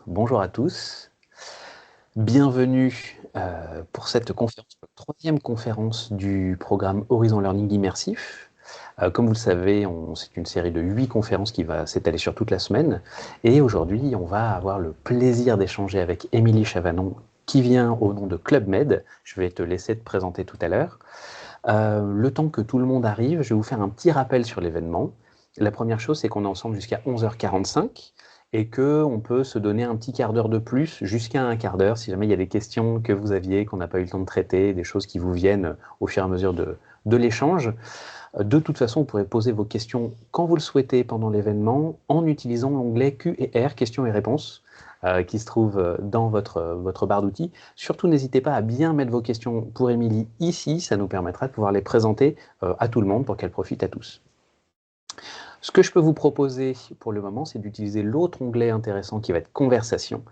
Bonjour à tous, bienvenue pour cette conférence, la troisième conférence du programme Horizon Learning Immersif. Comme vous le savez, c'est une série de 8 conférences qui va s'étaler sur toute la semaine. Et aujourd'hui, on va avoir le plaisir d'échanger avec Émilie Chavanon, qui vient au nom de Club Med. Je vais te laisser te présenter tout à l'heure. Le temps que tout le monde arrive, je vais vous faire un petit rappel sur l'événement. La première chose, c'est qu'on est ensemble jusqu'à 11h45 et qu'on peut se donner un petit quart d'heure de plus, jusqu'à un quart d'heure, si jamais il y a des questions que vous aviez, qu'on n'a pas eu le temps de traiter, des choses qui vous viennent au fur et à mesure de l'échange. De toute façon, vous pourrez poser vos questions quand vous le souhaitez pendant l'événement en utilisant l'onglet Q&R, questions et réponses, qui se trouve dans votre barre d'outils. Surtout, n'hésitez pas à bien mettre vos questions pour Émilie ici, ça nous permettra de pouvoir les présenter à tout le monde pour qu'elle profite à tous. Ce que je peux vous proposer pour le moment, c'est d'utiliser l'autre onglet intéressant qui va être Conversation,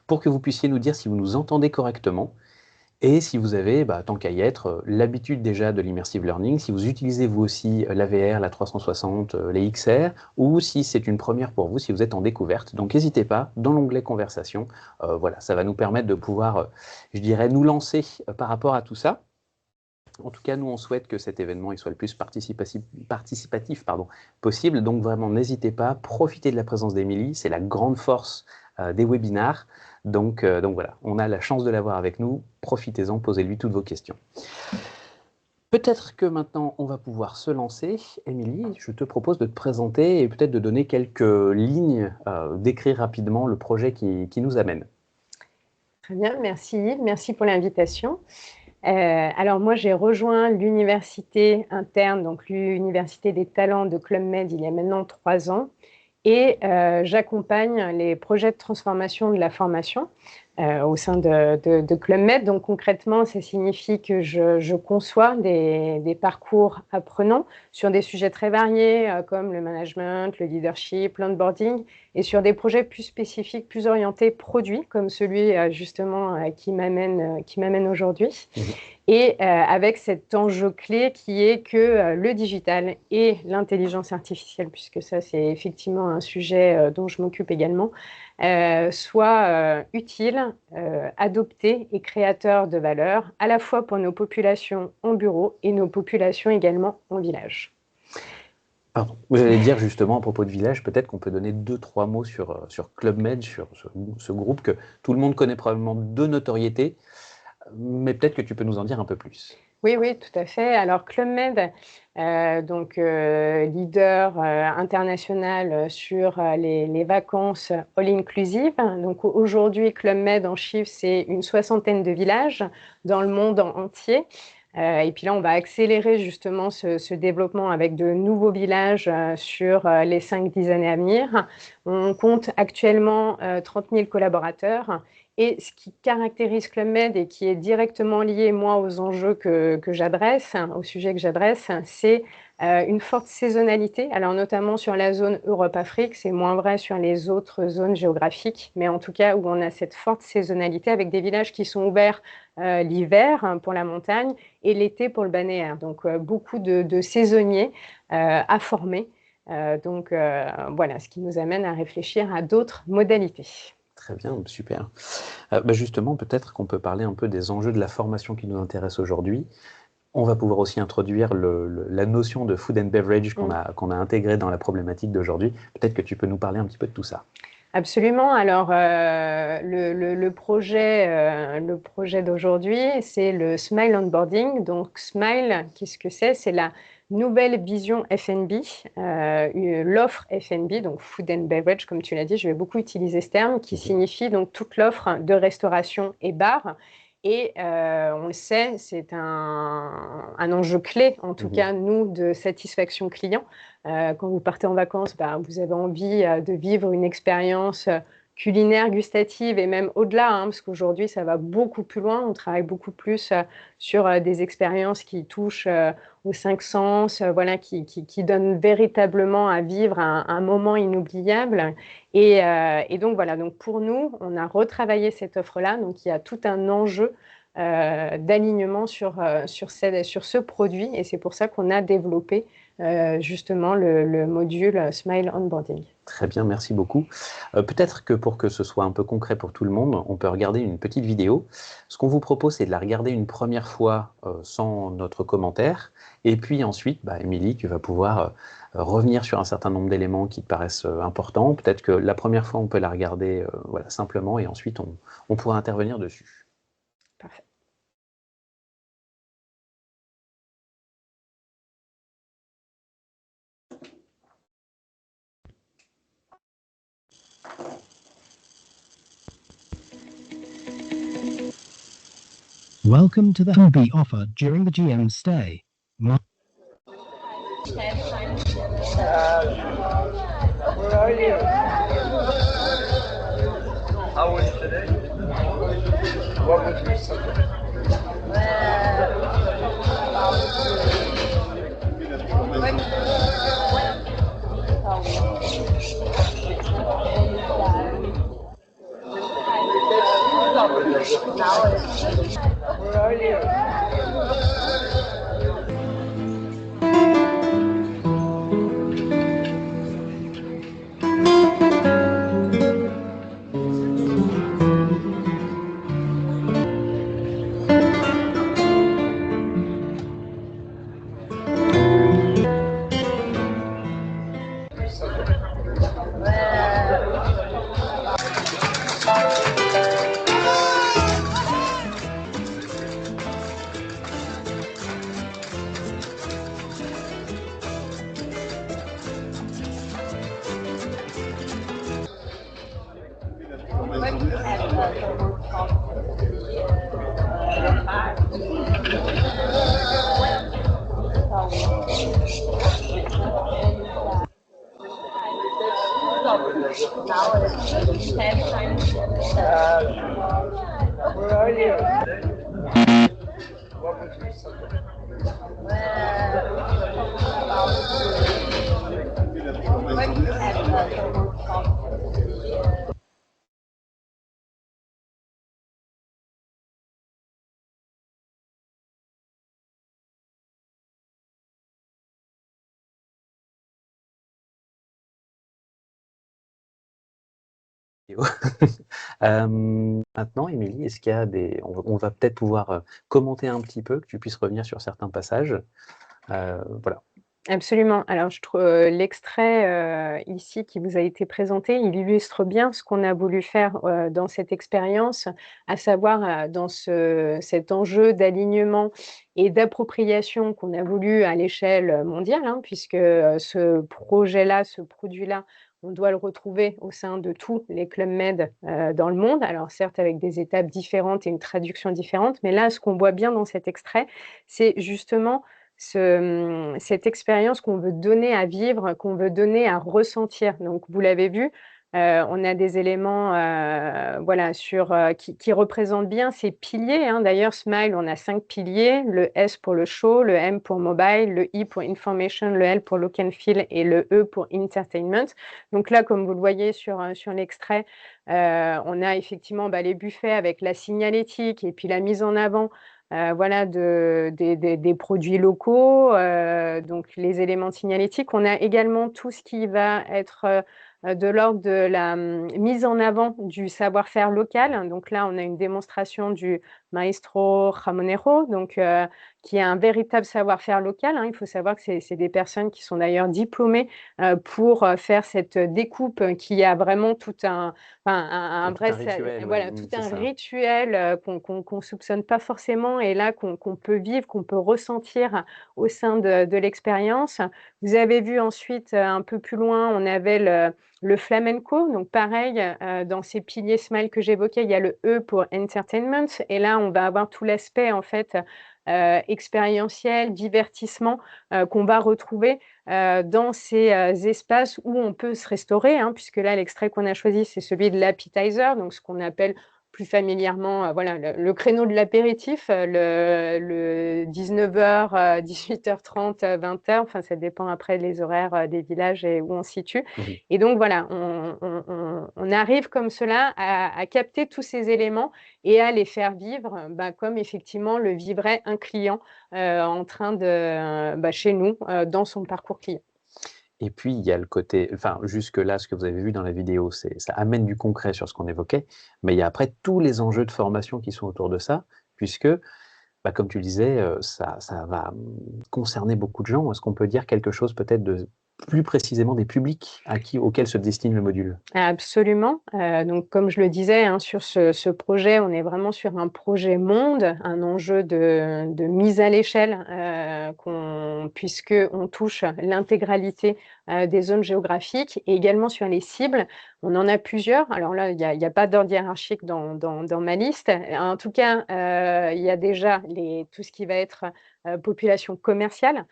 pour que vous puissiez nous dire si vous nous entendez correctement et si vous avez, tant qu'à y être, l'habitude déjà de l'immersive learning, si vous utilisez vous aussi la VR, la 360, les XR, ou si c'est une première pour vous, si vous êtes en découverte. Donc n'hésitez pas, dans l'onglet Conversation, voilà, ça va nous permettre de pouvoir, je dirais, nous lancer par rapport à tout ça. En tout cas, nous, on souhaite que cet événement il soit le plus participatif possible. Donc, vraiment, n'hésitez pas, profitez de la présence d'Émilie. C'est la grande force des webinars. Donc voilà, on a la chance de l'avoir avec nous. Profitez-en, posez-lui toutes vos questions. Peut-être que maintenant, on va pouvoir se lancer. Émilie, je te propose de te présenter et peut-être de donner quelques lignes, d'écrire rapidement le projet qui nous amène. Très bien, merci. Merci pour l'invitation. Alors moi, j'ai rejoint l'université interne, donc l'Université des talents de Club Med il y a maintenant 3 ans. Et j'accompagne les projets de transformation de la formation au sein de Club Med. Donc concrètement, ça signifie que je conçois des parcours apprenants sur des sujets très variés comme le management, le leadership, l'onboarding, et sur des projets plus spécifiques, plus orientés produits, comme celui justement qui m'amène aujourd'hui. Mmh. Et avec cet enjeu clé qui est que le digital et l'intelligence artificielle, puisque ça c'est effectivement un sujet dont je m'occupe également, soient utiles, adoptés et créateurs de valeur, à la fois pour nos populations en bureau et nos populations également en village. Pardon. Vous allez dire justement à propos de village, peut-être qu'on peut donner 2-3 mots sur Club Med, sur ce groupe que tout le monde connaît probablement de notoriété, mais peut-être que tu peux nous en dire un peu plus. Oui, tout à fait. Alors Club Med, leader international sur les vacances all-inclusive. Donc aujourd'hui, Club Med en chiffre, c'est une 60aine de villages dans le monde entier. Et puis là, on va accélérer justement ce développement avec de nouveaux villages sur les 5-10 années à venir. On compte actuellement 30 000 collaborateurs. Et ce qui caractérise Club Med et qui est directement lié, moi, aux enjeux que j'adresse, au sujet que j'adresse, c'est une forte saisonnalité. Alors, notamment sur la zone Europe-Afrique, c'est moins vrai sur les autres zones géographiques, mais en tout cas où on a cette forte saisonnalité avec des villages qui sont ouverts l'hiver pour la montagne et l'été pour le balnéaire. Donc, beaucoup de saisonniers à former. Voilà, ce qui nous amène à réfléchir à d'autres modalités. Très bien, super. Justement, peut-être qu'on peut parler un peu des enjeux de la formation qui nous intéressent aujourd'hui. On va pouvoir aussi introduire la notion de food and beverage qu'on a intégrée dans la problématique d'aujourd'hui. Peut-être que tu peux nous parler un petit peu de tout ça. Absolument. Alors, le projet d'aujourd'hui, c'est le Smile Onboarding. Donc, Smile, qu'est-ce que c'est? C'est la nouvelle vision F&B, l'offre F&B, donc Food and Beverage, comme tu l'as dit, je vais beaucoup utiliser ce terme, qui signifie donc toute l'offre de restauration et bar. Et on le sait, c'est un enjeu clé, en tout cas, nous, de satisfaction client. Quand vous partez en vacances, vous avez envie de vivre une expérience culinaire, gustative et même au-delà, parce qu'aujourd'hui, ça va beaucoup plus loin. On travaille beaucoup plus sur des expériences qui touchent aux 5 sens, qui donnent véritablement à vivre un moment inoubliable. Et donc, voilà. Donc, pour nous, on a retravaillé cette offre-là. Donc, il y a tout un enjeu d'alignement sur ce produit. Et c'est pour ça qu'on a développé justement le module Smile Onboarding. Très bien, merci beaucoup. Peut-être que pour que ce soit un peu concret pour tout le monde, on peut regarder une petite vidéo. Ce qu'on vous propose, c'est de la regarder une première fois sans notre commentaire. Et puis ensuite, Émilie, tu vas pouvoir revenir sur un certain nombre d'éléments qui te paraissent importants. Peut-être que la première fois, on peut la regarder voilà, simplement et ensuite, on pourra intervenir dessus. Parfait. Welcome to the Hubie offer during the GM stay. Where are you? How was today? What was your subject? Where are you? Where are you? What was your subject? Maintenant, Émilie, est-ce qu'il y a des... On va peut-être pouvoir commenter un petit peu, que tu puisses revenir sur certains passages. Voilà. Absolument. Alors, je trouve l'extrait ici qui vous a été présenté, il illustre bien ce qu'on a voulu faire dans cette expérience, à savoir dans cet enjeu d'alignement et d'appropriation qu'on a voulu à l'échelle mondiale, hein, puisque ce projet-là, ce produit-là, on doit le retrouver au sein de tous les Club Med dans le monde. Alors certes avec des étapes différentes et une traduction différente, mais là, ce qu'on voit bien dans cet extrait, c'est justement cette expérience qu'on veut donner à vivre, qu'on veut donner à ressentir. Donc vous l'avez vu, on a des éléments, voilà qui représentent bien ces piliers, hein. D'ailleurs Smile, on a 5 piliers, le S pour le show, le M pour mobile, le I pour information, le L pour look and feel et le E pour entertainment. Donc là, comme vous le voyez sur l'extrait, on a effectivement, les buffets avec la signalétique et puis la mise en avant voilà, des produits locaux, donc les éléments signalétiques. On a également tout ce qui va être de l'ordre de la mise en avant du savoir-faire local. Donc là, on a une démonstration du Maestro Jamonero, donc qui est un véritable savoir-faire local, hein. Il faut savoir que c'est des personnes qui sont d'ailleurs diplômées pour faire cette découpe qui a vraiment tout un vrai rituel, voilà, oui, tout c'est un ça. rituel qu'on soupçonne pas forcément et là qu'on peut vivre, qu'on peut ressentir au sein de l'expérience. Vous avez vu ensuite un peu plus loin, on avait le flamenco, donc pareil, dans ces piliers Smile que j'évoquais, il y a le E pour entertainment et là, on va avoir tout l'aspect en fait expérientiel, divertissement qu'on va retrouver dans ces espaces où on peut se restaurer, hein, puisque là, l'extrait qu'on a choisi, c'est celui de l'appetizer, donc ce qu'on appelle plus familièrement, voilà, le créneau de l'apéritif, le 19h, 18h30, 20h, enfin, ça dépend après les horaires des villages et où on se situe. Et donc, voilà, on arrive comme cela à capter tous ces éléments et à les faire vivre comme effectivement le vivrait un client en train de, chez nous, dans son parcours client. Et puis, il y a le côté, enfin, jusque-là, ce que vous avez vu dans la vidéo, ça amène du concret sur ce qu'on évoquait, mais il y a après tous les enjeux de formation qui sont autour de ça, puisque, comme tu le disais, ça va concerner beaucoup de gens. Est-ce qu'on peut dire quelque chose peut-être de plus précisément des publics auxquels se destine le module? Absolument. Donc, comme je le disais, hein, sur ce projet, on est vraiment sur un projet monde, un enjeu de mise à l'échelle, puisqu'on touche l'intégralité des zones géographiques et également sur les cibles. On en a plusieurs. Alors là, il n'y a pas d'ordre hiérarchique dans ma liste. En tout cas, il y a déjà tout ce qui va être population commerciale.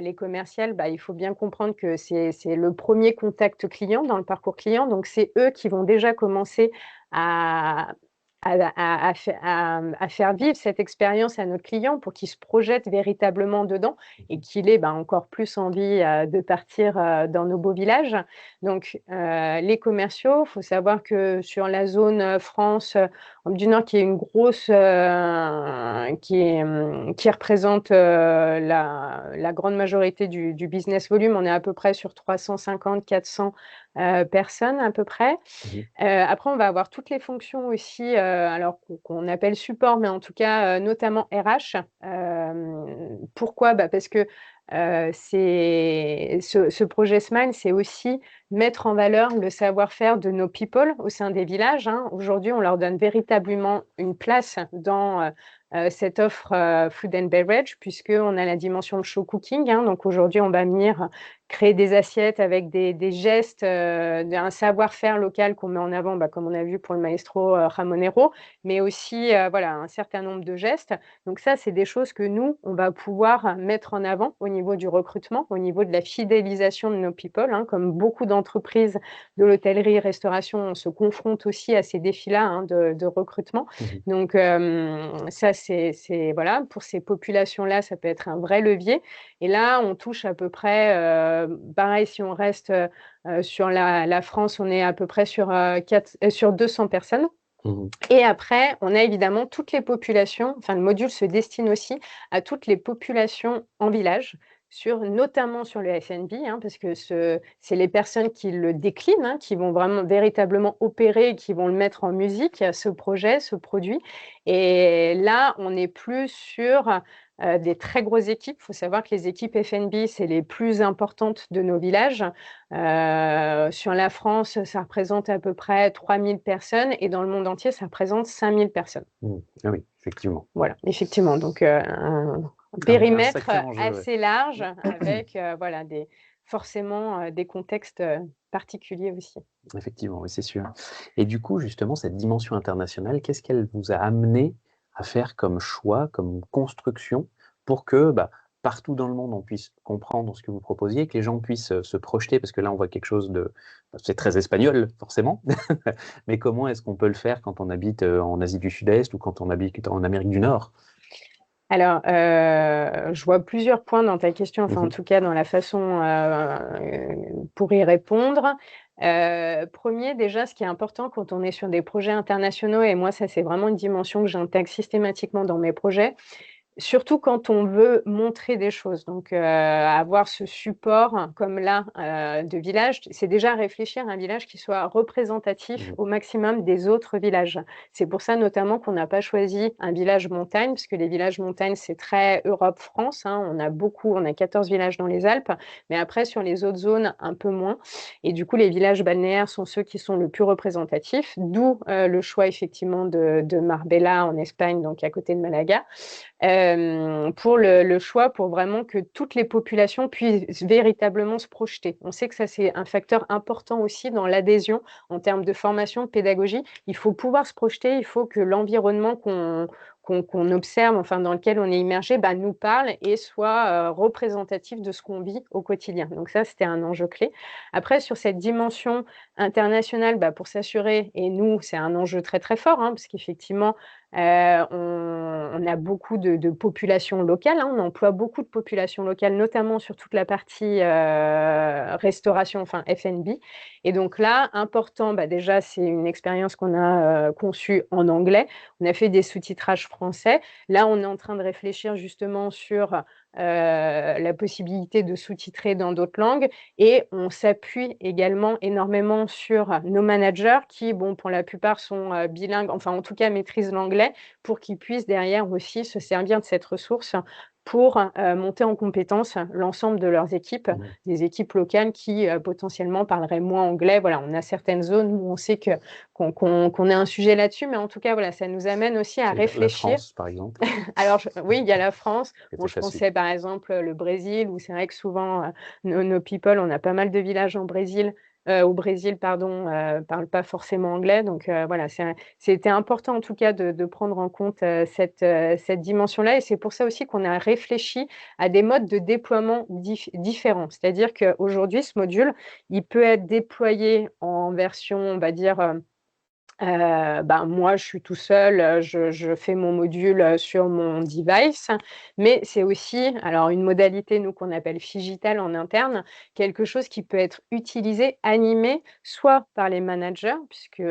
Les commerciales, il faut bien comprendre que c'est le premier contact client dans le parcours client. Donc, c'est eux qui vont déjà commencer à faire vivre cette expérience à notre client pour qu'il se projette véritablement dedans et qu'il ait encore plus envie de partir dans nos beaux villages. Donc, les commerciaux, il faut savoir que sur la zone France du Nord, qui est une grosse, qui représente la grande majorité du business volume, on est à peu près sur 350-400 personnes à peu près. Après, on va avoir toutes les fonctions aussi, alors qu'on appelle support, mais en tout cas, notamment RH. Pourquoi? Parce que ce projet Smile, c'est aussi mettre en valeur le savoir-faire de nos people au sein des villages, hein. Aujourd'hui, on leur donne véritablement une place dans cette offre food and beverage, puisqu'on a la dimension de show cooking, hein. Donc aujourd'hui, on va venir créer des assiettes avec des gestes, un savoir-faire local qu'on met en avant, comme on a vu pour le maestro Ramonero, mais aussi voilà, un certain nombre de gestes. Donc ça, c'est des choses que nous, on va pouvoir mettre en avant au niveau du recrutement, au niveau de la fidélisation de nos people, hein. Comme beaucoup d'entreprises de l'hôtellerie-restauration, on se confronte aussi à ces défis-là, hein, de recrutement. Donc ça, c'est voilà, pour ces populations-là, ça peut être un vrai levier. Et là, on touche à peu près, pareil, si on reste sur la France, on est à peu près sur 200 personnes. Et après, on a évidemment toutes les populations, enfin le module se destine aussi à toutes les populations en village, notamment sur le F&B, hein, parce que c'est les personnes qui le déclinent, hein, qui vont vraiment véritablement opérer et qui vont le mettre en musique, ce projet, ce produit. Et là, on est plus sur des très grosses équipes. Il faut savoir que les équipes F&B, c'est les plus importantes de nos villages. Sur la France, ça représente à peu près 3000 personnes et dans le monde entier, ça représente 5000 personnes. Ah oui, effectivement. Voilà, effectivement. Donc, un périmètre sacré enjeu, assez large avec voilà, forcément des contextes particuliers aussi. Effectivement, oui, c'est sûr. Et du coup, justement, cette dimension internationale, qu'est-ce qu'elle vous a amené à faire comme choix, comme construction, pour que partout dans le monde, on puisse comprendre ce que vous proposiez, que les gens puissent se projeter, parce que là, on voit quelque chose de... C'est très espagnol, forcément, mais comment est-ce qu'on peut le faire quand on habite en Asie du Sud-Est ou quand on habite en Amérique du Nord? Alors, je vois plusieurs points dans ta question, enfin en tout cas dans la façon pour y répondre. Premier, déjà, ce qui est important quand on est sur des projets internationaux, et moi ça c'est vraiment une dimension que j'intègre systématiquement dans mes projets, surtout quand on veut montrer des choses. Donc, avoir ce support comme là de village, c'est déjà réfléchir à un village qui soit représentatif au maximum des autres villages. C'est pour ça notamment qu'on n'a pas choisi un village montagne, parce que les villages montagnes, c'est très Europe-France, hein. On a 14 villages dans les Alpes, mais après sur les autres zones, un peu moins. Et du coup, les villages balnéaires sont ceux qui sont le plus représentatifs, d'où le choix effectivement de Marbella en Espagne, donc à côté de Malaga. Pour le choix, pour vraiment que toutes les populations puissent véritablement se projeter. On sait que ça, c'est un facteur important aussi dans l'adhésion en termes de formation, de pédagogie. Il faut pouvoir se projeter, il faut que l'environnement qu'on observe, enfin dans lequel on est immergé, nous parle et soit représentatif de ce qu'on vit au quotidien. Donc ça, c'était un enjeu clé. Après, sur cette dimension internationale, pour s'assurer, et nous, c'est un enjeu très très fort, parce qu'effectivement, on a beaucoup de populations locales, on emploie beaucoup de populations locales, notamment sur toute la partie restauration, enfin F&B. Et donc là, important, déjà, c'est une expérience qu'on a conçue en anglais. On a fait des sous-titrages français. Là, on est en train de réfléchir justement sur la possibilité de sous-titrer dans d'autres langues. Et on s'appuie également énormément sur nos managers qui, pour la plupart, sont bilingues, enfin en tout cas maîtrisent l'anglais, pour qu'ils puissent derrière aussi se servir de cette ressource pour monter en compétence l'ensemble de leurs équipes, des équipes locales qui potentiellement parleraient moins anglais. Voilà, on a certaines zones où on sait qu'on a un sujet là-dessus, mais en tout cas, voilà, ça nous amène aussi à réfléchir. La France, par exemple. Alors, oui, il y a la France. C'était Je facile. pensais par exemple le Brésil, où c'est vrai que souvent, nos people, on a pas mal de villages au Brésil, parlent pas forcément anglais. Donc voilà, c'était important en tout cas de prendre en compte cette dimension-là. Et c'est pour ça aussi qu'on a réfléchi à des modes de déploiement différents. C'est-à-dire qu'aujourd'hui, ce module, il peut être déployé en version, on va dire, moi, je suis tout seul, je fais mon module sur mon device, mais c'est aussi, alors une modalité, nous, qu'on appelle Phygital en interne, quelque chose qui peut être utilisé, animé, soit par les managers, puisque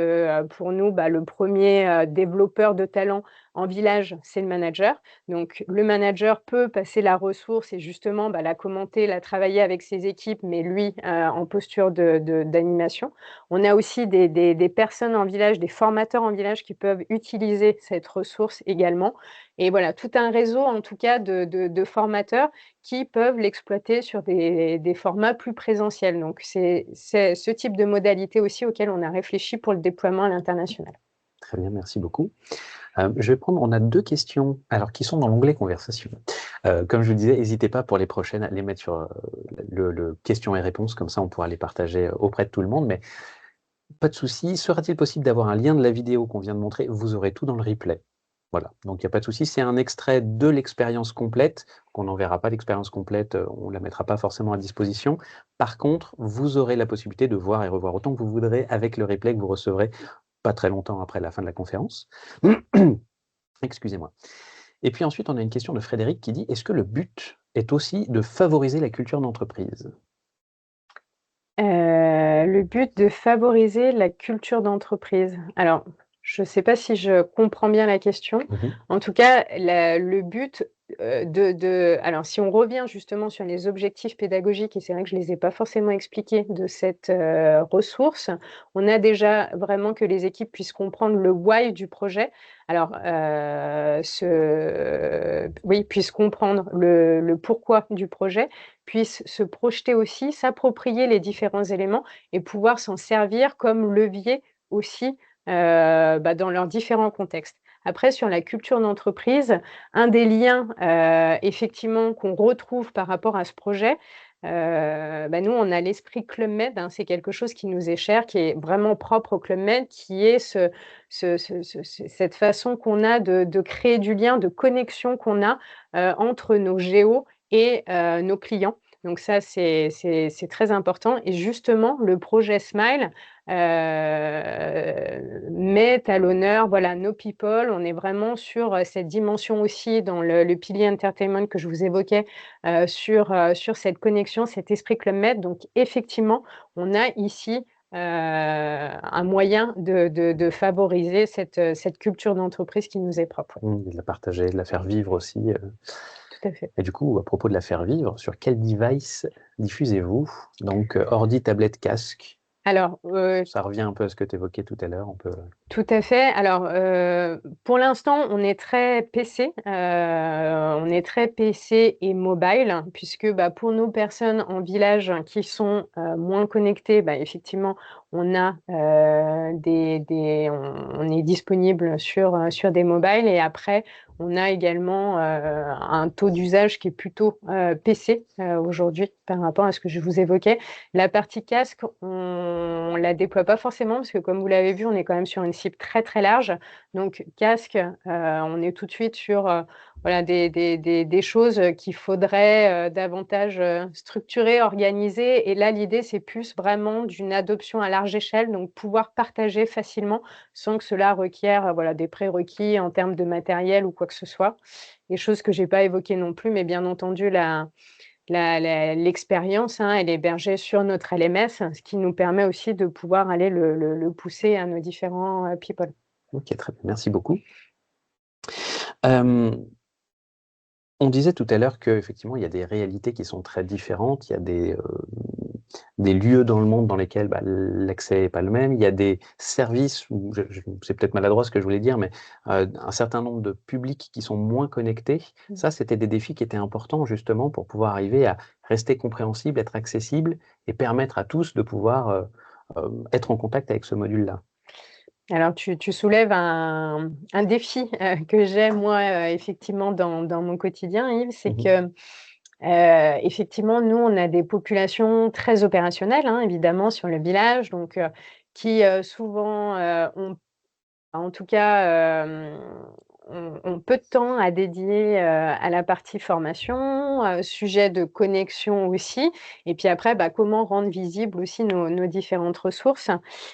pour nous, le premier développeur de talent en village, c'est le manager. Donc, le manager peut passer la ressource et justement la commenter, la travailler avec ses équipes, mais lui, en posture d'animation. On a aussi des personnes en village, des formateurs en village qui peuvent utiliser cette ressource également. Et voilà, tout un réseau en tout cas de formateurs qui peuvent l'exploiter sur des formats plus présentiels. Donc c'est ce type de modalité aussi auquel on a réfléchi pour le déploiement à l'international. Très bien, merci beaucoup. On a 2 questions, alors qui sont dans l'onglet conversation. Comme je vous disais, n'hésitez pas pour les prochaines à les mettre sur le questions et réponses, comme ça on pourra les partager auprès de tout le monde. Mais pas de souci. Sera-t-il possible d'avoir un lien de la vidéo qu'on vient de montrer? Vous aurez tout dans le replay. Voilà, donc il n'y a pas de souci. C'est un extrait de l'expérience complète, qu'on n'enverra pas l'expérience complète, on ne la mettra pas forcément à disposition. Par contre, vous aurez la possibilité de voir et revoir autant que vous voudrez avec le replay que vous recevrez pas très longtemps après la fin de la conférence. Excusez-moi. Et puis ensuite, on a une question de Frédéric qui dit: est-ce que le but est aussi de favoriser la culture d'entreprise? Le but de favoriser la culture d'entreprise. Alors, je ne sais pas si je comprends bien la question. En tout cas, le but alors, si on revient justement sur les objectifs pédagogiques, et c'est vrai que je ne les ai pas forcément expliqués de cette ressource, on a déjà vraiment que les équipes puissent comprendre le why du projet. Alors, puissent comprendre le pourquoi du projet, puissent se projeter aussi, s'approprier les différents éléments et pouvoir s'en servir comme levier aussi dans leurs différents contextes. Après, sur la culture d'entreprise, un des liens effectivement qu'on retrouve par rapport à ce projet, nous, on a l'esprit Club Med, c'est quelque chose qui nous est cher, qui est vraiment propre au Club Med, qui est cette façon qu'on a de créer du lien, de connexion qu'on a entre nos géos et nos clients. Donc ça, c'est très important. Et justement, le projet Smile met à l'honneur nos people. On est vraiment sur cette dimension aussi dans le pilier entertainment que je vous évoquais sur cette connexion, cet esprit Club Med. Donc effectivement, on a ici un moyen de favoriser cette culture d'entreprise qui nous est propre. De la partager, de la faire vivre aussi. Tout à fait. Et du coup, à propos de la faire vivre, sur quel device diffusez-vous? Donc, ordi, tablette, casque. Alors, ça revient un peu à ce que tu évoquais tout à l'heure. Tout à fait. Alors, pour l'instant, on est très PC. On est très PC et mobile, puisque pour nos personnes en village qui sont moins connectées, effectivement, on a on est disponible sur des mobiles, et après on a également un taux d'usage qui est plutôt PC aujourd'hui par rapport à ce que je vous évoquais. La partie casque, on la déploie pas forcément parce que, comme vous l'avez vu, on est quand même sur une cible très très large. Donc casque, on est tout de suite sur voilà, des choses qu'il faudrait davantage structurer, organiser. Et là, l'idée, c'est plus vraiment d'une adoption à large échelle, donc pouvoir partager facilement sans que cela requiert voilà, des prérequis en termes de matériel ou quoi que ce soit. Des choses que je n'ai pas évoquées non plus, mais bien entendu, l'expérience, hein, elle est hébergée sur notre LMS, ce qui nous permet aussi de pouvoir aller le pousser à nos différents people. Ok, très bien, merci beaucoup. On disait tout à l'heure qu'effectivement, il y a des réalités qui sont très différentes. Il y a des lieux dans le monde dans lesquels l'accès n'est pas le même. Il y a des services, ou c'est peut-être maladroit ce que je voulais dire, mais un certain nombre de publics qui sont moins connectés. Ça, c'était des défis qui étaient importants justement pour pouvoir arriver à rester compréhensible, être accessible et permettre à tous de pouvoir être en contact avec ce module-là. Alors, tu soulèves un défi que j'ai, moi, effectivement, dans mon quotidien, Yves, c'est que, effectivement, nous, on a des populations très opérationnelles, hein, évidemment, sur le village, donc qui souvent ont, en tout cas, ont peu de temps à dédier à la partie formation, sujet de connexion aussi, et puis après, comment rendre visibles aussi nos différentes ressources.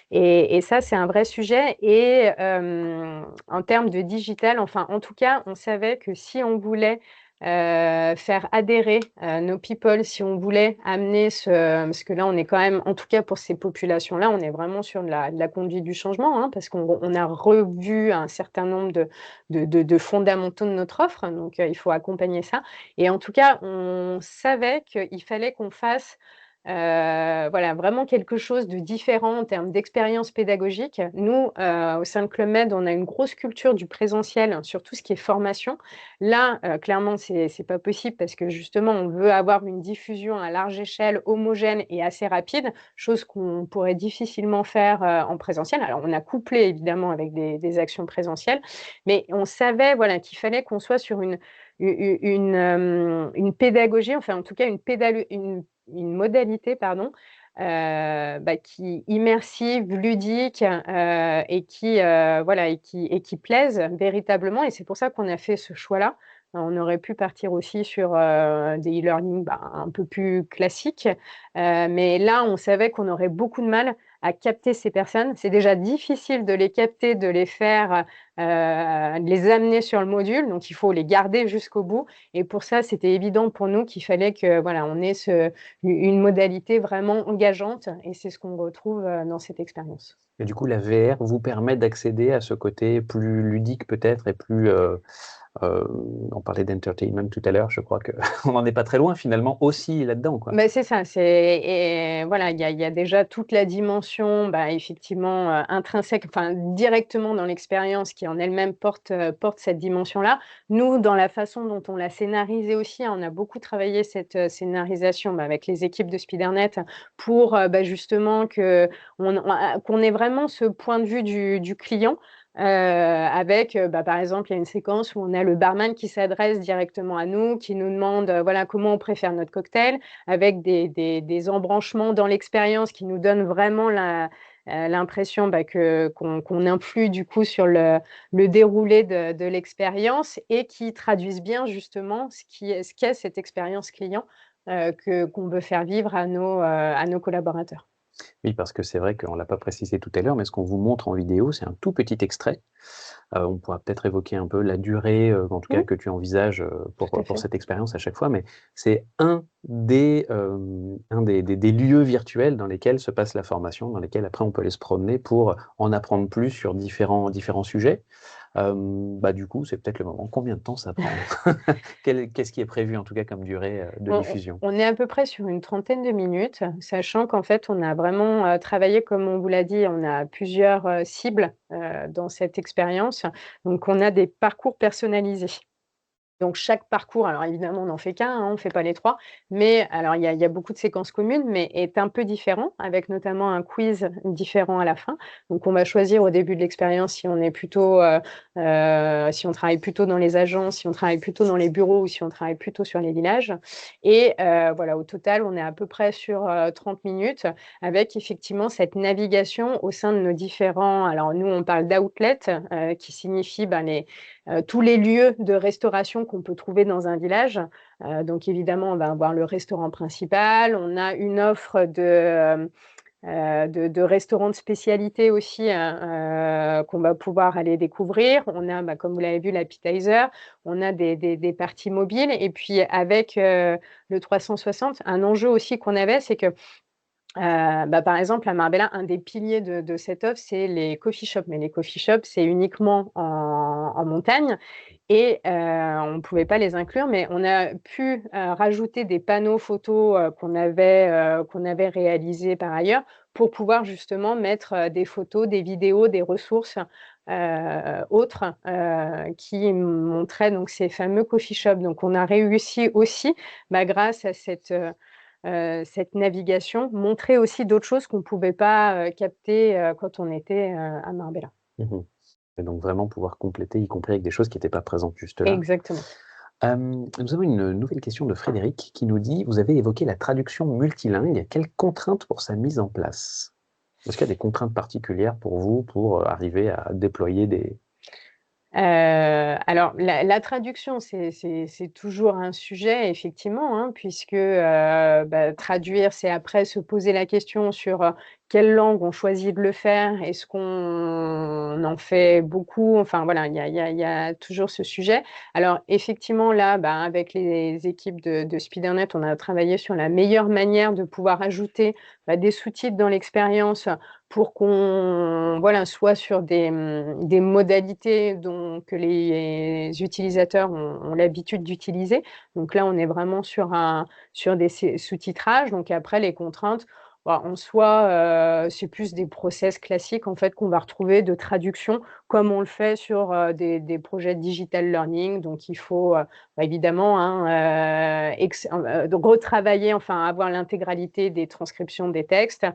Et ça, c'est un vrai sujet. Et en termes de digital, enfin, en tout cas, on savait que si on voulait faire adhérer nos people, si on voulait amener parce que là, on est quand même, en tout cas pour ces populations-là, on est vraiment sur de la conduite du changement, hein, parce qu'on a revu un certain nombre de fondamentaux de notre offre, donc il faut accompagner ça. Et en tout cas, on savait qu'il fallait qu'on fasse voilà, vraiment quelque chose de différent en termes d'expérience pédagogique. Nous, au sein de Club Med, on a une grosse culture du présentiel sur tout ce qui est formation. Là, clairement, c'est pas possible parce que justement, on veut avoir une diffusion à large échelle, homogène et assez rapide, chose qu'on pourrait difficilement faire en présentiel. Alors, on a couplé évidemment avec des actions présentielles, mais on savait voilà, qu'il fallait qu'on soit sur une pédagogie, enfin en tout cas une modalité, pardon, qui immersive, ludique, et qui voilà, et qui plaise véritablement. Et c'est pour ça qu'on a fait ce choix-là. On aurait pu partir aussi sur des e-learning un peu plus classiques, mais là, on savait qu'on aurait beaucoup de mal à capter ces personnes. C'est déjà difficile de les capter, de les faire, de les amener sur le module, donc il faut les garder jusqu'au bout. Et pour ça, c'était évident pour nous qu'il fallait que voilà, on ait une modalité vraiment engageante, et c'est ce qu'on retrouve dans cette expérience. Et du coup, la VR vous permet d'accéder à ce côté plus ludique peut-être et plus... on parlait d'entertainment tout à l'heure, je crois qu'on n'en est pas très loin finalement aussi là-dedans, quoi. C'est ça, et voilà, il y a déjà toute la dimension, effectivement, intrinsèque, enfin directement dans l'expérience, qui en elle-même porte cette dimension-là. Nous, dans la façon dont on l'a scénarisé aussi, hein, on a beaucoup travaillé cette scénarisation avec les équipes de Spidernet pour justement qu'on ait vraiment ce point de vue du client. Avec, par exemple, il y a une séquence où on a le barman qui s'adresse directement à nous, qui nous demande voilà, comment on préfère notre cocktail, avec des embranchements dans l'expérience qui nous donnent vraiment l'impression qu'on influe du coup sur le déroulé de l'expérience, et qui traduisent bien justement ce qu'est cette expérience client qu'on veut faire vivre à nos collaborateurs. Oui, parce que c'est vrai qu'on ne l'a pas précisé tout à l'heure, mais ce qu'on vous montre en vidéo, c'est un tout petit extrait. On pourra peut-être évoquer un peu la durée, en tout cas, que tu envisages pour cette expérience à chaque fois, mais c'est un des lieux virtuels dans lesquels se passe la formation, dans lesquels après on peut aller se promener pour en apprendre plus sur différents sujets. Du coup, c'est peut-être le moment. Combien de temps ça prend? Qu'est-ce qui est prévu en tout cas comme durée de diffusion? On est à peu près sur une 30aine de minutes, sachant qu'en fait, on a vraiment travaillé, comme on vous l'a dit, on a plusieurs cibles dans cette expérience. Donc, on a des parcours personnalisés. Donc chaque parcours, alors évidemment on n'en fait qu'un, on ne fait pas les 3, mais alors il y a beaucoup de séquences communes, mais est un peu différent, avec notamment un quiz différent à la fin. Donc on va choisir au début de l'expérience si on est plutôt, si on travaille plutôt dans les agences, si on travaille plutôt dans les bureaux ou si on travaille plutôt sur les villages. Et voilà, au total, on est à peu près sur 30 minutes, avec effectivement cette navigation au sein de nos différents. Alors nous, on parle d'outlet, qui signifie tous les lieux de restauration qu'on peut trouver dans un village. Donc évidemment, on va avoir le restaurant principal, on a une offre de restaurants de spécialité aussi, qu'on va pouvoir aller découvrir. On a, comme vous l'avez vu, l'appetizer, on a des parties mobiles. Et puis avec le 360, un enjeu aussi qu'on avait, c'est que par exemple, à Marbella, un des piliers de cette offre, c'est les coffee shops. Mais les coffee shops, c'est uniquement en montagne et on ne pouvait pas les inclure, mais on a pu rajouter des panneaux photos qu'on avait réalisés par ailleurs pour pouvoir justement mettre des photos, des vidéos, des ressources autres qui montraient donc ces fameux coffee shops. Donc on a réussi aussi, grâce à cette navigation, montrer aussi d'autres choses qu'on ne pouvait pas capter quand on était à Marbella. Mmh. Et donc vraiment pouvoir compléter, y compris avec des choses qui n'étaient pas présentes juste là. Exactement. Nous avons une nouvelle question de Frédéric qui nous dit: vous avez évoqué la traduction multilingue. Quelles contraintes pour sa mise en place? Est-ce qu'il y a des contraintes particulières pour vous pour arriver à déployer des... Alors la traduction, c'est toujours un sujet effectivement, hein, puisque, traduire, c'est après se poser la question sur quelle langue on choisit de le faire. Est-ce qu'on en fait beaucoup? Enfin voilà, il y a toujours ce sujet. Alors effectivement là, avec les équipes de SpeederNet, on a travaillé sur la meilleure manière de pouvoir ajouter des sous-titres dans l'expérience pour qu'on soit sur des modalités que les utilisateurs ont l'habitude d'utiliser. Donc là, on est vraiment sur des sous-titrages. Donc après, les contraintes, en soi, c'est plus des process classiques en fait, qu'on va retrouver de traduction, comme on le fait sur des projets de digital learning. Donc il faut évidemment donc retravailler, enfin avoir l'intégralité des transcriptions des textes,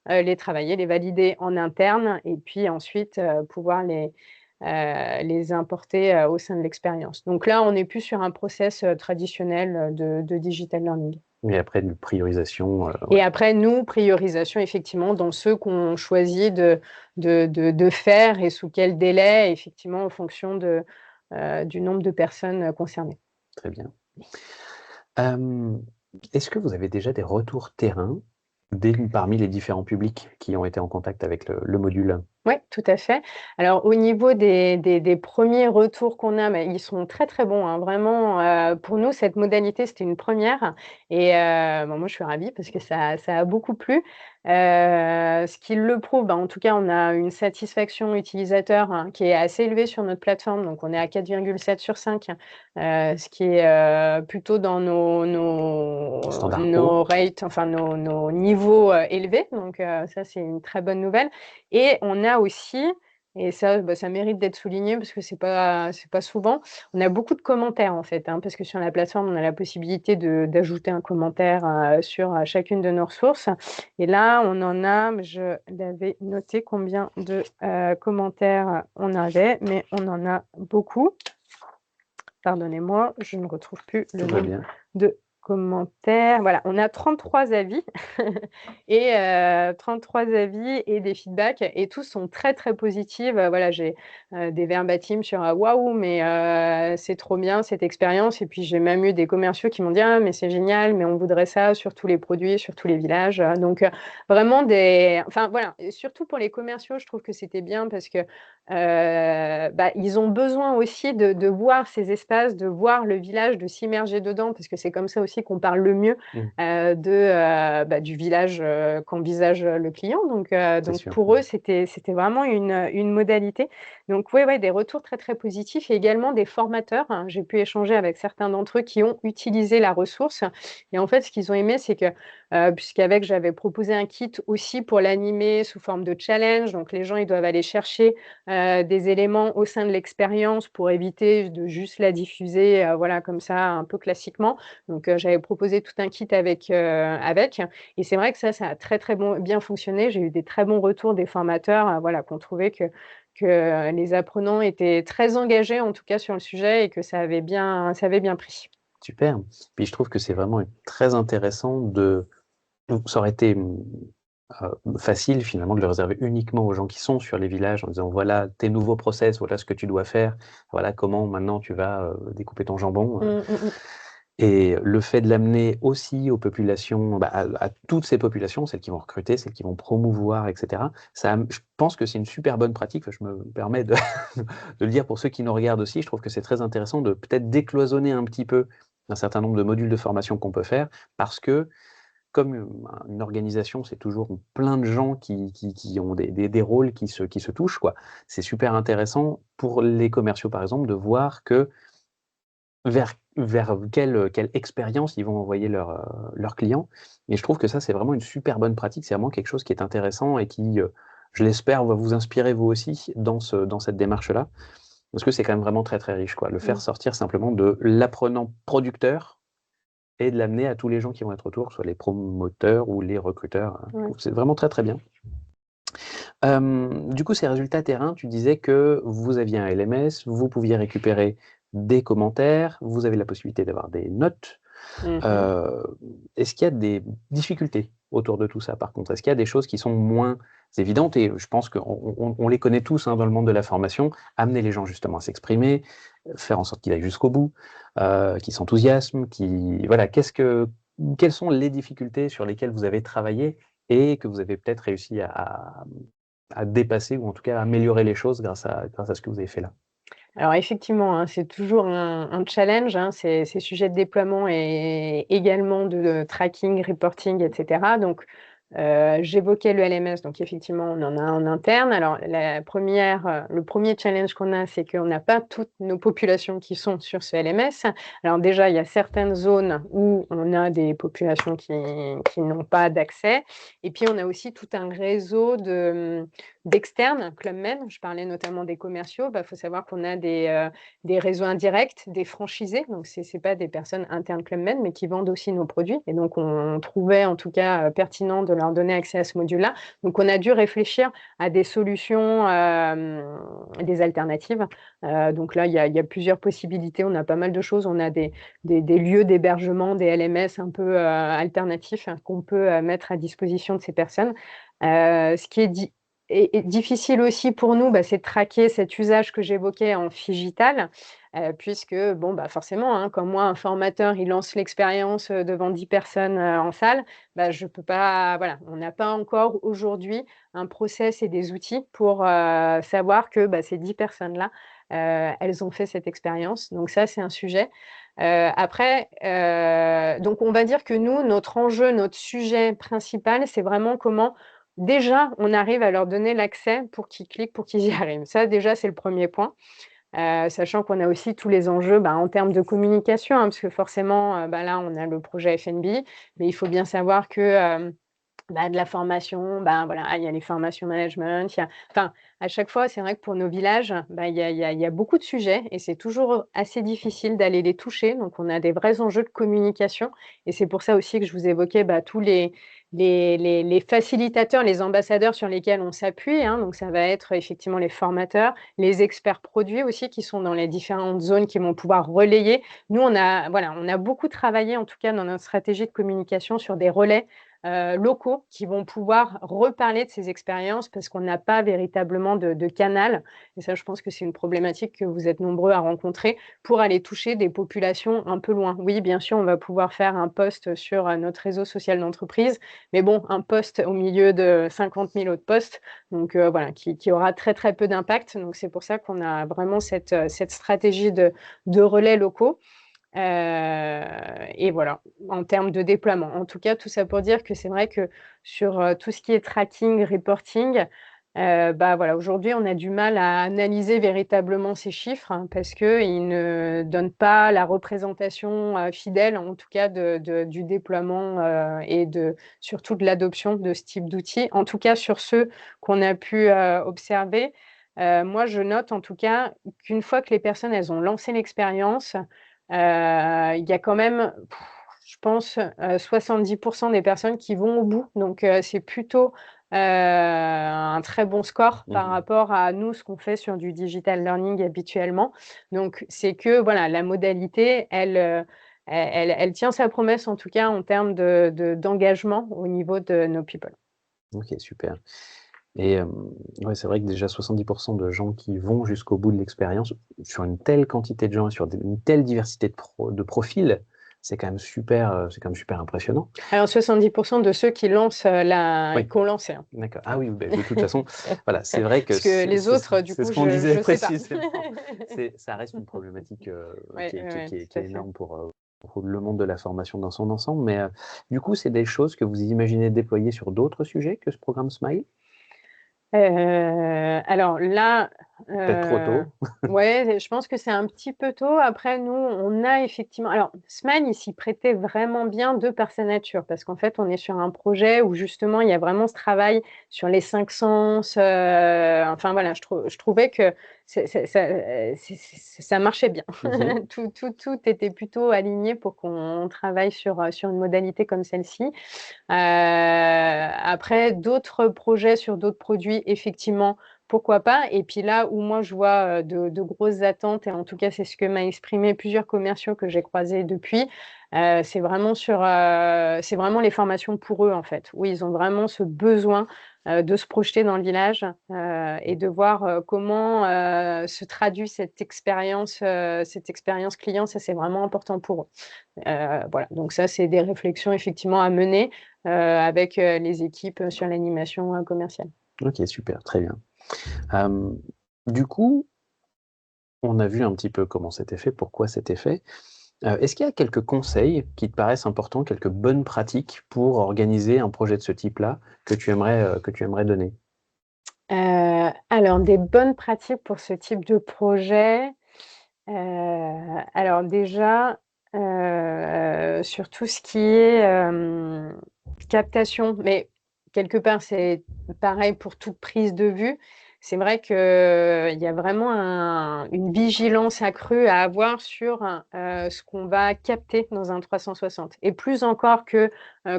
les travailler, les valider en interne et puis ensuite pouvoir les importer au sein de l'expérience. Donc là, on n'est plus sur un process traditionnel de digital learning. Et après, une priorisation. Et après, nous, priorisation, effectivement, dans ceux qu'on choisit de faire et sous quel délai, effectivement, en fonction du nombre de personnes concernées. Très bien. Est-ce que vous avez déjà des retours terrain parmi les différents publics qui ont été en contact avec le module? Oui, tout à fait. Alors au niveau des premiers retours qu'on a, ils sont très, très bons, hein. Vraiment, pour nous, cette modalité, c'était une première et moi, je suis ravie parce que ça a beaucoup plu. Ce qui le prouve, en tout cas, on a une satisfaction utilisateur, hein, qui est assez élevée sur notre plateforme. Donc on est à 4,7 sur 5, ce qui est plutôt dans Standard nos rates, enfin nos niveaux élevés. Donc ça, c'est une très bonne nouvelle. Et on a aussi, et ça, ça mérite d'être souligné parce que c'est pas souvent, on a beaucoup de commentaires en fait, hein, parce que sur la plateforme, on a la possibilité d'ajouter un commentaire sur chacune de nos ressources. Et là, on en a, je l'avais noté combien de commentaires on avait, mais on en a beaucoup. Pardonnez-moi, je ne retrouve plus le Tout va nombre bien. de commentaires. Voilà, on a 33 avis et 33 avis et des feedbacks et tous sont très, très positifs. Voilà, j'ai des verbatims sur waouh, mais c'est trop bien cette expérience. Et puis j'ai même eu des commerciaux qui m'ont dit ah, mais c'est génial, mais on voudrait ça sur tous les produits, sur tous les villages. Donc vraiment enfin voilà, et surtout pour les commerciaux, je trouve que c'était bien parce que ils ont besoin aussi de voir ces espaces, de voir le village, de s'immerger dedans, parce que c'est comme ça aussi qu'on parle le mieux du village qu'envisage le client. Donc sûr. pour eux, c'était vraiment une modalité. Donc oui, ouais, des retours très, très positifs et également des formateurs, hein. J'ai pu échanger avec certains d'entre eux qui ont utilisé la ressource et en fait, ce qu'ils ont aimé, c'est que, puisqu'avec j'avais proposé un kit aussi pour l'animer sous forme de challenge, donc les gens, ils doivent aller chercher, des éléments au sein de l'expérience pour éviter de juste la diffuser, voilà, comme ça, un peu classiquement. Donc j'avais proposé tout un kit avec et c'est vrai que ça a très, très bien fonctionné. J'ai eu des très bons retours des formateurs, voilà, qui ont trouvé que les apprenants étaient très engagés, en tout cas sur le sujet et que ça avait bien pris. Super. Puis je trouve que c'est vraiment très intéressant de ça aurait été, facile finalement de le réserver uniquement aux gens qui sont sur les villages en disant: «Voilà tes nouveaux process, voilà ce que tu dois faire, voilà comment maintenant tu vas, découper ton jambon», Mmh, mmh mh. et le fait de l'amener aussi aux populations, bah, à toutes ces populations, celles qui vont recruter, celles qui vont promouvoir et cetera, ça je pense que c'est une super bonne pratique. Je me permets de de le dire pour ceux qui nous regardent aussi. Je trouve que c'est très intéressant de peut-être décloisonner un petit peu un certain nombre de modules de formation qu'on peut faire parce que comme, une organisation, c'est toujours plein de gens qui ont des rôles qui se touchent, quoi. C'est super intéressant pour les commerciaux, par exemple, de voir que vers quelle expérience ils vont envoyer leurs clients et je trouve que ça, c'est vraiment une super bonne pratique. C'est vraiment quelque chose qui est intéressant et qui, je l'espère, va vous inspirer vous aussi dans cette démarche-là. Parce que c'est quand même vraiment très, très riche, quoi. Le faire Mmh. sortir simplement de l'apprenant producteur et de l'amener à tous les gens qui vont être autour, que ce soit les promoteurs ou les recruteurs, je Ouais. trouve que c'est vraiment très, très bien. Du coup, ces résultats terrain, tu disais que vous aviez un LMS, vous pouviez récupérer des commentaires, vous avez la possibilité d'avoir des notes. Mmh mh. Heu, Est-ce qu'il y a des difficultés autour de tout ça, par contre? Est-ce qu'il y a des choses qui sont moins évidentes? Et je pense qu'on les connaît tous, hein, dans le monde de la formation, amener les gens justement à s'exprimer, faire en sorte qu'ils aillent jusqu'au bout, qu'ils s'enthousiasment, voilà, quelles sont les difficultés sur lesquelles vous avez travaillé et que vous avez peut-être réussi à dépasser ou en tout cas à améliorer les choses grâce à ce que vous avez fait là? Alors effectivement, hein, c'est toujours un challenge, hein, ces sujets de déploiement et également de tracking, reporting et cetera. Donc, j'évoquais le LMS, donc effectivement, on en a un en interne. Alors le premier challenge qu'on a, c'est qu'on n'a pas toutes nos populations qui sont sur ce LMS. Alors déjà, il y a certaines zones où on a des populations qui n'ont pas d'accès et puis on a aussi tout un réseau d'externes, clubmen. Je parlais notamment des commerciaux. Bah, faut savoir qu'on a des réseaux indirects, des franchisés, donc c'est pas des personnes internes clubmen, mais qui vendent aussi nos produits et donc on trouvait en tout cas, pertinent de leur donner accès à ce module-là. Donc on a dû réfléchir à des solutions, des alternatives. Donc là, il y a plusieurs possibilités. On a pas mal de choses. On a des lieux d'hébergement, des LMS un peu, alternatifs, hein, qu'on peut, mettre à disposition de ces personnes. Ce qui est difficile aussi pour nous, bah, c'est de traquer cet usage que j'évoquais en phygital, puisque bon, bah, forcément, hein, quand moi, un formateur, il lance l'expérience, devant 10 personnes, en salle, bah, je peux pas voilà, on n'a pas encore aujourd'hui un process et des outils pour, savoir que, bah, ces 10 personnes-là, elles ont fait cette expérience. Donc ça, c'est un sujet. Après, donc on va dire que nous, notre enjeu, notre sujet principal, c'est vraiment comment déjà, on arrive à leur donner l'accès pour qu'ils cliquent, pour qu'ils y arrivent. Ça, déjà, c'est le premier point, sachant qu'on a aussi tous les enjeux, bah, en termes de communication, hein, parce que forcément, bah, là, on a le projet FNB, mais il faut bien savoir que, bah, de la formation, ben, voilà, il y a les formations management, il y a enfin, à chaque fois, c'est vrai que pour nos villages, bah, il y a beaucoup de sujets et c'est toujours assez difficile d'aller les toucher. Donc on a des vrais enjeux de communication et c'est pour ça aussi que je vous évoquais, bah, tous les facilitateurs, les ambassadeurs sur lesquels on s'appuie, hein. Donc ça va être effectivement les formateurs, les experts produits aussi qui sont dans les différentes zones qui vont pouvoir relayer. Nous, on a beaucoup travaillé en tout cas dans notre stratégie de communication sur des relais locaux qui vont pouvoir reparler de ces expériences parce qu'on n'a pas véritablement de canal et ça, je pense que c'est une problématique que vous êtes nombreux à rencontrer pour aller toucher des populations un peu loin. Oui, bien sûr, on va pouvoir faire un post sur, notre réseau social d'entreprise, mais bon, un post au milieu de 50 000 autres posts, donc voilà, qui aura très, très peu d'impact. Donc c'est pour ça qu'on a vraiment cette stratégie de relais locaux. Et voilà, en termes de déploiement. En tout cas, tout ça pour dire que c'est vrai que sur, tout ce qui est tracking, reporting, Voilà, aujourd'hui, on a du mal à analyser véritablement ces chiffres hein, parce qu'ils ne donnent pas la représentation fidèle, en tout cas, du déploiement et surtout de l'adoption de ce type d'outils. En tout cas, sur ceux qu'on a pu observer, moi, je note en tout cas qu'une fois que les personnes elles ont lancé l'expérience, il y a quand même, je pense, 70% des personnes qui vont au bout. Donc, c'est plutôt un très bon score par rapport à nous, ce qu'on fait sur du digital learning habituellement. Donc, c'est que voilà, la modalité, elle tient sa promesse, en tout cas en termes d'engagement au niveau de nos people. Ok, super. Et ouais, c'est vrai que déjà 70% de gens qui vont jusqu'au bout de l'expérience, sur une telle quantité de gens et sur une telle diversité de profils, c'est quand même super impressionnant. Alors, 70% de ceux qui lancent Oui. qui ont lancé. Hein. D'accord. Ah oui, de toute façon, voilà, c'est vrai que Parce que les autres, du c'est coup, ce qu'on disait je sais pas. précisément. Ça reste une problématique qui est énorme pour le monde de la formation dans son ensemble. Mais du coup, c'est des choses que vous imaginez déployer sur d'autres sujets que ce programme Smile? Alors là, Peut-être trop tôt. ouais, je pense que c'est un petit peu tôt. Après, nous, on a effectivement alors Smile, il s'y prêtait vraiment bien de par sa nature parce qu'en fait, on est sur un projet où justement, il y a vraiment ce travail sur les 5 sens, enfin voilà, je trouvais que ça marchait bien. Tout était plutôt aligné pour qu'on travaille sur une modalité comme celle-ci. Après, d'autres projets sur d'autres produits, effectivement, pourquoi pas. Et puis là où moi je vois de grosses attentes, et en tout cas c'est ce que m'a exprimé plusieurs commerciaux que j'ai croisés depuis, c'est vraiment c'est vraiment les formations pour eux en fait, où ils ont vraiment ce besoin de se projeter dans le village et de voir comment se traduit cette expérience client. Ça c'est vraiment important pour eux. Voilà, donc ça c'est des réflexions effectivement à mener avec les équipes sur l'animation commerciale. Ok, super, très bien. Du coup, on a vu un petit peu comment c'était fait, pourquoi c'était fait. Est-ce qu'il y a quelques conseils qui te paraissent importants, quelques bonnes pratiques pour organiser un projet de ce type-là que tu aimerais donner? Alors des bonnes pratiques pour ce type de projet, alors déjà, sur tout ce qui est, captation, mais quelque part c'est pareil pour toute prise de vue. C'est vrai qu'il y a vraiment une vigilance accrue à avoir sur, ce qu'on va capter dans un 360 et plus encore que,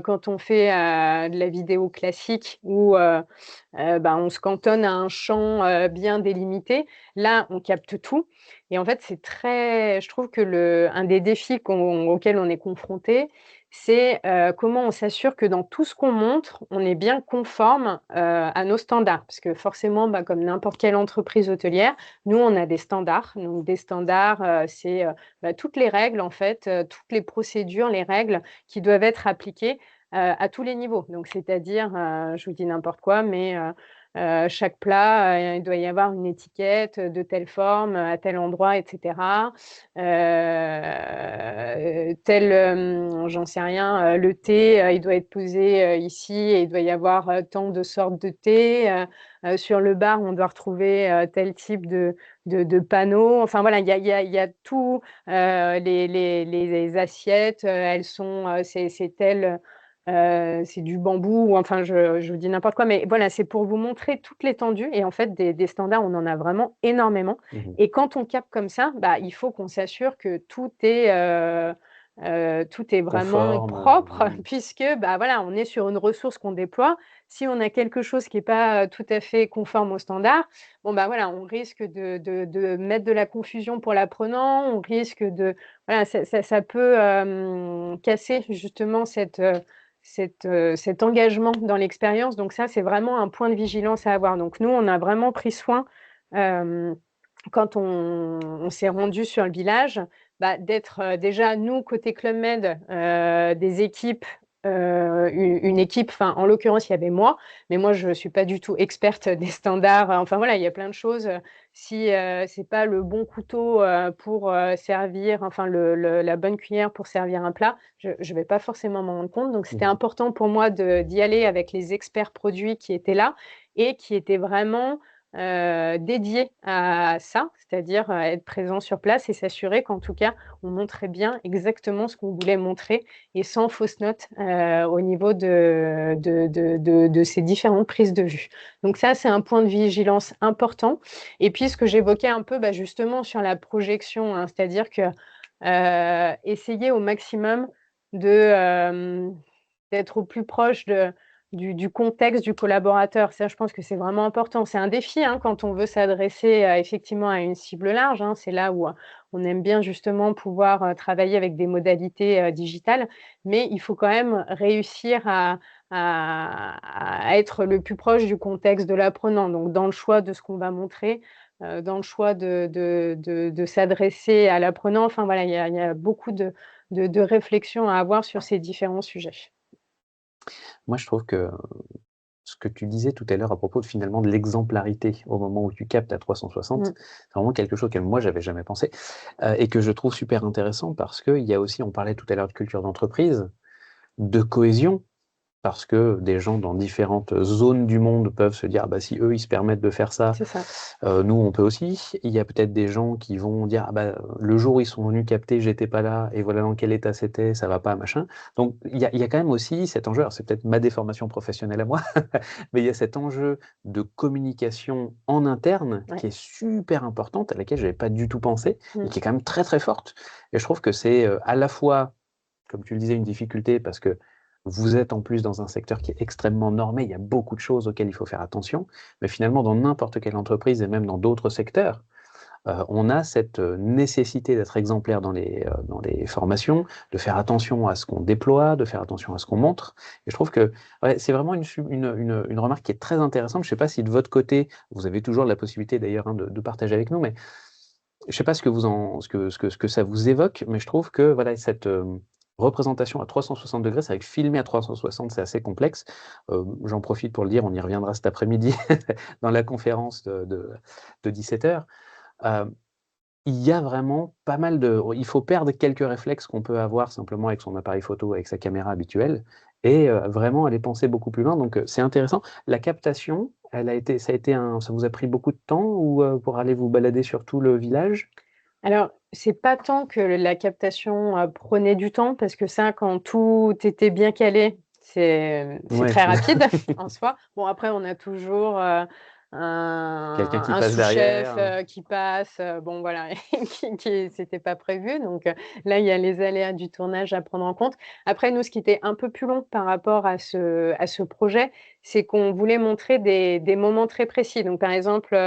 quand on fait, de la vidéo classique où, on se cantonne à un champ, bien délimité. Là, on capte tout et en fait, je trouve que un des défis auxquels on est confronté, c'est, comment on s'assure que dans tout ce qu'on montre, on est bien conforme, à nos standards. Parce que forcément, comme n'importe quelle entreprise hôtelière, nous, on a des standards. Donc des standards, c'est, toutes les règles en fait, toutes les procédures, les règles qui doivent être appliquées, à tous les niveaux. Donc c'est-à-dire, je vous dis n'importe quoi, mais chaque plat, il doit y avoir une étiquette de telle forme, à tel endroit et cetera. J'en sais rien, le thé, il doit être posé, ici et il doit y avoir, tant de sortes de thé. Sur le bar, on doit retrouver, tel type de panneau. Enfin voilà, il y a tout, les assiettes, elles sont, c'est tel, c'est du bambou ou enfin je vous dis n'importe quoi, mais voilà, c'est pour vous montrer toute l'étendue et en fait des standards, on en a vraiment énormément et quand on capte comme ça, il faut qu'on s'assure que tout est vraiment Conforme, propre puisque, voilà, on est sur une ressource qu'on déploie. Si on a quelque chose qui est pas, tout à fait conforme aux standards, bon, voilà, on risque de mettre de la confusion pour l'apprenant, on risque de voilà, ça peut, casser justement cet engagement dans l'expérience. Donc ça, c'est vraiment un point de vigilance à avoir. Donc nous, on a vraiment pris soin, quand on s'est rendu sur le village, d'être, déjà nous côté Club Med, des équipes, une équipe, enfin en l'occurrence il y avait moi, mais moi je suis pas du tout experte des standards, enfin voilà, il y a plein de choses, si c'est pas le bon couteau pour servir, enfin la bonne cuillère pour servir un plat, je vais pas forcément m'en rendre compte. Donc c'était Mmh. important pour moi d'y aller avec les experts produits qui étaient là et qui étaient vraiment dédiés à ça, c'est-à-dire être présents sur place et s'assurer qu'en tout cas, on montrait bien exactement ce qu'on voulait montrer et sans fausse note au niveau de ces différentes prises de vue. Donc ça, c'est un point de vigilance important. Et puis, ce que j'évoquais un peu, justement sur la projection, hein, c'est-à-dire que essayer au maximum d'être au plus proche du contexte du collaborateur. Ça, je pense que c'est vraiment important. C'est un défi hein, quand on veut s'adresser effectivement à une cible large. Hein. C'est là où on aime bien justement pouvoir travailler avec des modalités digitales, mais il faut quand même réussir à être le plus proche du contexte de l'apprenant. Donc, dans le choix de ce qu'on va montrer, dans le choix de s'adresser à l'apprenant. Enfin, voilà, il y a beaucoup de réflexions à avoir sur ces différents sujets. Moi, je trouve que ce que tu disais tout à l'heure à propos de finalement de l'exemplarité au moment où tu captes à 360, Mmh. c'est vraiment quelque chose auquel moi j'avais jamais pensé et que je trouve super intéressant parce qu'il y a aussi, on parlait tout à l'heure de culture d'entreprise, de cohésion. Parce que des gens dans différentes zones du monde peuvent se dire: «Ah bah, si eux, ils se permettent de faire ça, C'est ça. nous, on peut aussi». Il y a peut-être des gens qui vont dire: «Ah bah, le jour où ils sont venus capter, j'étais pas là et voilà dans quel état c'était, ça va pas, machin». Donc il y a quand même aussi cet enjeu, alors c'est peut-être ma déformation professionnelle à moi, mais il y a cet enjeu de communication en interne Ouais. qui est super importante, à laquelle j'avais pas du tout pensé et Mmh. qui est quand même très, très forte et je trouve que c'est, à la fois, comme tu le disais, une difficulté parce que vous êtes en plus dans un secteur qui est extrêmement normé, il y a beaucoup de choses auxquelles il faut faire attention, mais finalement dans n'importe quelle entreprise et même dans d'autres secteurs, on a cette, nécessité d'être exemplaire dans les formations, de faire attention à ce qu'on déploie, de faire attention à ce qu'on montre et je trouve que, ouais, c'est vraiment une remarque qui est très intéressante. Je ne sais pas si de votre côté, vous avez toujours la possibilité d'ailleurs, hein, de partager avec nous, mais je ne sais pas ce que vous en ce que ça vous évoque, mais je trouve que voilà cette, représentation à 360°, c'est vrai que filmer à 360, c'est assez complexe. J'en profite pour le dire, on y reviendra cet après-midi dans la conférence de 17h. Heu, il y a vraiment pas mal de il faut perdre quelques réflexes qu'on peut avoir simplement avec son appareil photo, avec sa caméra habituelle et vraiment aller penser beaucoup plus loin donc c'est intéressant. La captation, ça vous a pris beaucoup de temps ou pour aller vous balader sur tout le village? Alors, c'est pas tant que la captation prenait du temps, parce que ça, quand tout était bien calé, c'est Ouais, très rapide en soi. Bon, après, on a toujours quelqu'un qui un passe sous-chef derrière. qui passe, bon voilà, qui c'était pas prévu. Donc là, il y a les aléas du tournage à prendre en compte. Après, nous, ce qui était un peu plus long par rapport à ce projet, c'est qu'on voulait montrer des moments très précis. Donc, par exemple,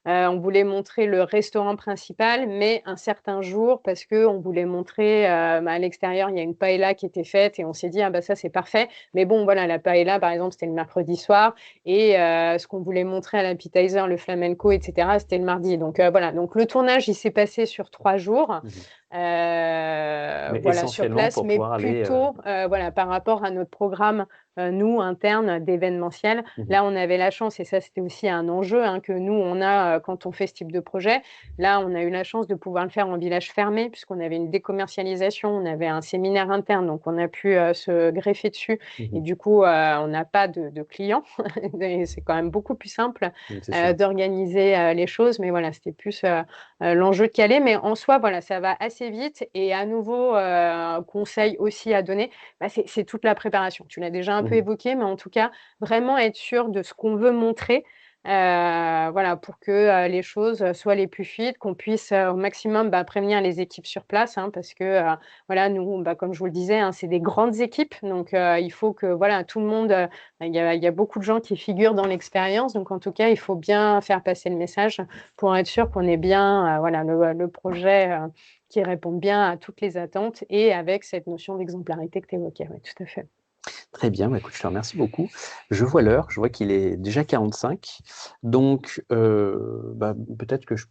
on voulait montrer le restaurant principal, mais un certain jour, parce qu'on voulait montrer, à l'extérieur, il y a une paëlla qui était faite et on s'est dit: «Ah bah ça, c'est parfait». Mais bon, voilà, la paëlla, par exemple, c'était le mercredi soir et ce qu'on voulait montrer à l'appetizer, le flamenco et cetera, c'était le mardi. Donc voilà, donc le tournage, il s'est passé sur 3 jours, Mmh. Mais voilà, sur essentiellement place, pour mais pouvoir aller, plutôt, voilà, par rapport à notre programme, nous, interne d'événementiel. mmh Là, on avait la chance et ça, c'était aussi un enjeu, hein, que nous, on a, quand on fait ce type de projet. Là, on a eu la chance de pouvoir le faire en village fermé puisqu'on avait une décommercialisation, on avait un séminaire interne, donc on a pu, se greffer dessus et mh. du coup, on n'a pas de clients et c'est quand même beaucoup plus simple, Mmh, c'est sûr. d'organiser, les choses. Mais voilà, c'était plus, l'enjeu de caler. Mais en soi, voilà, ça va assez vite et à nouveau, conseil aussi à donner, c'est toute la préparation. Tu l'as déjà un peu Mmh. évoqué, mais en tout cas, vraiment être sûr de ce qu'on veut montrer, voilà, pour que, les choses soient les plus fluides, qu'on puisse, au maximum, prévenir les équipes sur place, hein, parce que, voilà, nous, comme je vous le disais, hein, c'est des grandes équipes, donc il faut que, voilà, tout le monde, il y a beaucoup de gens qui figurent dans l'expérience, donc en tout cas, il faut bien faire passer le message pour être sûr qu'on ait bien, voilà, le projet, qui réponde bien à toutes les attentes et avec cette notion d'exemplarité que tu évoquais. Oui, tout à fait. Très bien, bah, écoute, je te remercie beaucoup. Je vois l'heure, je vois qu'il est déjà 45 donc bah, peut-être que je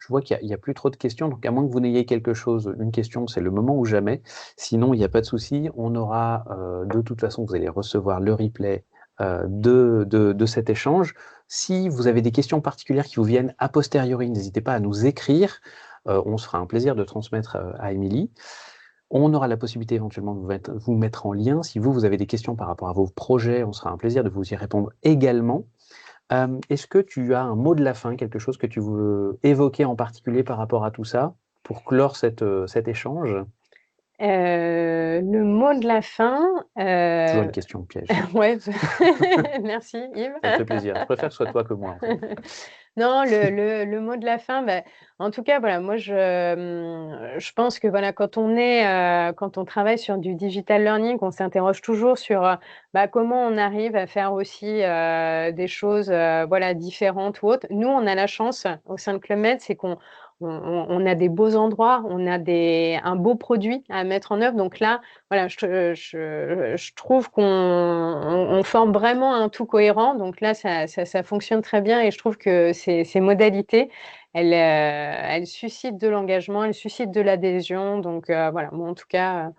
vois qu'il y a plus trop de questions, donc à moins que vous n'ayez quelque chose, une question, c'est le moment ou jamais. Sinon, il y a pas de souci, on aura, de toute façon, vous allez recevoir le replay, de cet échange. Si vous avez des questions particulières qui vous viennent a posteriori, n'hésitez pas à nous écrire. On se fera un plaisir de transmettre à Émilie. On aura la possibilité éventuellement de vous mettre en lien. Si vous avez des questions par rapport à vos projets, on sera un plaisir de vous y répondre également. Est-ce que tu as un mot de la fin, quelque chose que tu veux évoquer en particulier par rapport à tout ça, pour clore cet échange? Le mot de la fin, Toujours une question piège. ouais, merci Yves. Ça me fait plaisir. Je préfère que ce soit toi que moi, en fait. Non, le mot de la fin, en tout cas, voilà, moi, je pense que, voilà, quand on travaille sur du digital learning, on s'interroge toujours sur, comment on arrive à faire aussi, des choses, voilà, différentes ou autres. Nous, on a la chance au sein de Club Med, c'est qu'on a des beaux endroits, on a un beau produit à mettre en œuvre. Donc là, voilà, je trouve qu'on forme vraiment un tout cohérent. Donc là, ça fonctionne très bien et je trouve que ces modalités, elles suscitent de l'engagement, elles suscitent de l'adhésion. Donc voilà, moi en tout cas,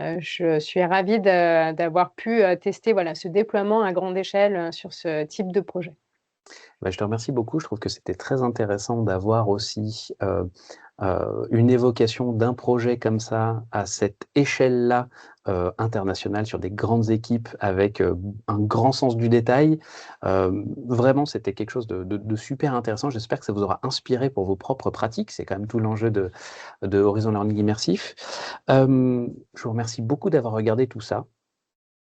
je suis ravie d'avoir pu tester voilà, ce déploiement à grande échelle sur ce type de projet. Je te remercie beaucoup. Je trouve que c'était très intéressant d'avoir aussi une évocation d'un projet comme ça, à cette échelle-là, internationale, sur des grandes équipes avec un grand sens du détail. Vraiment, c'était quelque chose de super intéressant. J'espère que ça vous aura inspiré pour vos propres pratiques. C'est quand même tout l'enjeu de Horizon Learning Immersif. Je vous remercie beaucoup d'avoir regardé tout ça.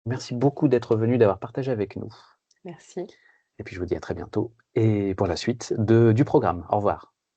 Merci beaucoup d'être venu, d'avoir partagé avec nous. Merci. Et puis je vous dis à très bientôt et pour la suite du programme. Au revoir.